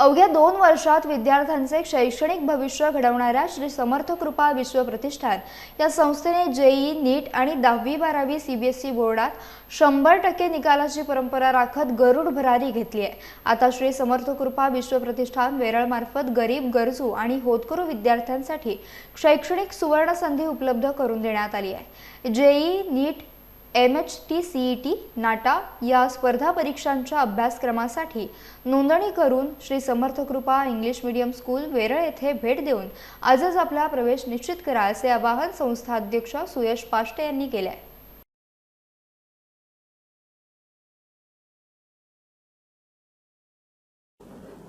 अवघ्या 2 वर्षात विद्यार्थ्यांचे शैक्षणिक भविष्य घडवणाऱ्या श्री समर्थ कृपा विश्व प्रतिष्ठान या संस्थेने जेईई, नीट आणि 10वी-12वी सीबीएसई बोर्डात 100% निकालाची परंपरा राखत गरुड भरारी घेतली आहे। आता श्री समर्थ कृपा विश्व प्रतिष्ठान वेरळ मार्फत गरीब, गरजू आणि होतकरू विद्यार्थ्यांसाठी शैक्षणिक सुवर्ण संधी उपलब्ध करून देण्यात आली आहे। जेईई, नीट, MHT, CET, नाटा या स्पर्धा परीक्षांच्या अभ्यासक्रमासाठी नोंदणी करून श्री समर्थ कृपा इंग्लिश मीडियम स्कूल वेरळ येथे भेट देऊन आजच आपला प्रवेश निश्चित करा असे आवाहन संस्था अध्यक्ष सुयश पाष्टे यांनी केले आहे।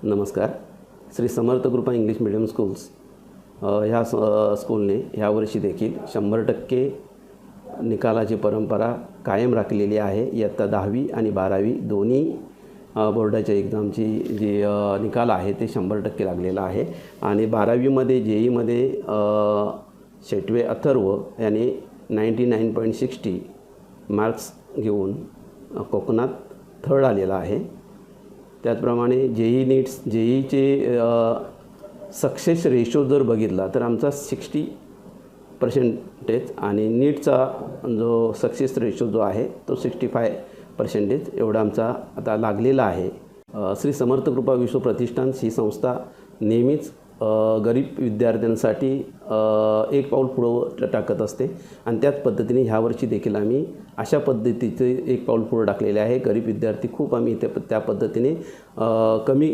नमस्कार। श्री समर्थ कृपा इंग्लिश मीडियम स्कूल्स ह्या स्कूलने यावर्षी देखील 100% निकालाची परंपरा कायम राखलेली आहे। इयत्ता 10वी आणि 12वी दोन्ही बोर्डाच्या एक्झामची जी निकाल आहे ते 100% लागलेला आहे। आणि 12वीमध्ये जेईमध्ये शेटवे अथर्व याने 99.60 मार्क्स घेऊन कोकणात थर्ड आलेला आहे। त्याचप्रमाणे जेईई नीट्स जेईईचे सक्सेस रेशो जर बघितला तर आमचा 60% आणि नीटचा जो सक्सेस रेशो जो आहे तो 65% एवढा आमचा आता लागलेला आहे। श्री समर्थ कृपा विश्व प्रतिष्ठान ही संस्था नेहमीच गरीब विद्यार्थ्यांसाठी एक पाऊल पुढे टाकत असते आणि त्याच पद्धतीने ह्यावर्षी देखील आम्ही अशा पद्धतीचे एक पाऊल पुढे टाकलेले आहे। गरीब विद्यार्थी खूप आम्ही त्या पद्धतीने कमी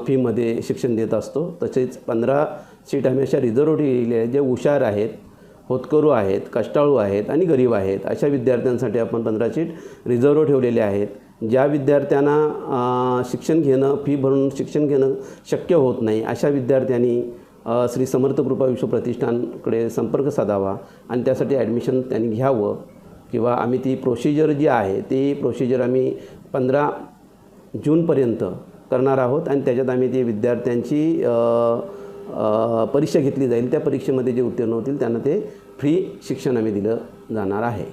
फीमध्ये शिक्षण देत असतो। तसेच 15 सीट आम्ही अशा रिझर्व्ह ठेवलेल्या आहेत, जे हुशार आहेत, होतकरू आहेत, कष्टाळू आहेत आणि गरीब आहेत अशा विद्यार्थ्यांसाठी आपण 15 सीट रिझर्व्ह ठेवलेले आहेत। ज्या विद्यार्थ्यांना शिक्षण घेणं, फी भरून शिक्षण घेणं शक्य होत नाही अशा विद्यार्थ्यांनी श्री समर्थ कृपा विश्व प्रतिष्ठानकडे संपर्क साधावा आणि त्यासाठी ॲडमिशन त्यांनी घ्यावं किंवा आम्ही ती प्रोसिजर जी आहे ती प्रोसिजर आम्ही 15 जूनपर्यंत करणार आहोत आणि त्याच्यात आम्ही ती विद्यार्थ्यांची परीक्षा घेतली जाईल। त्या परीक्षेमध्ये जे उत्तीर्ण होतील त्यांना ते फ्री शिक्षण आम्ही दिलं जाणार आहे।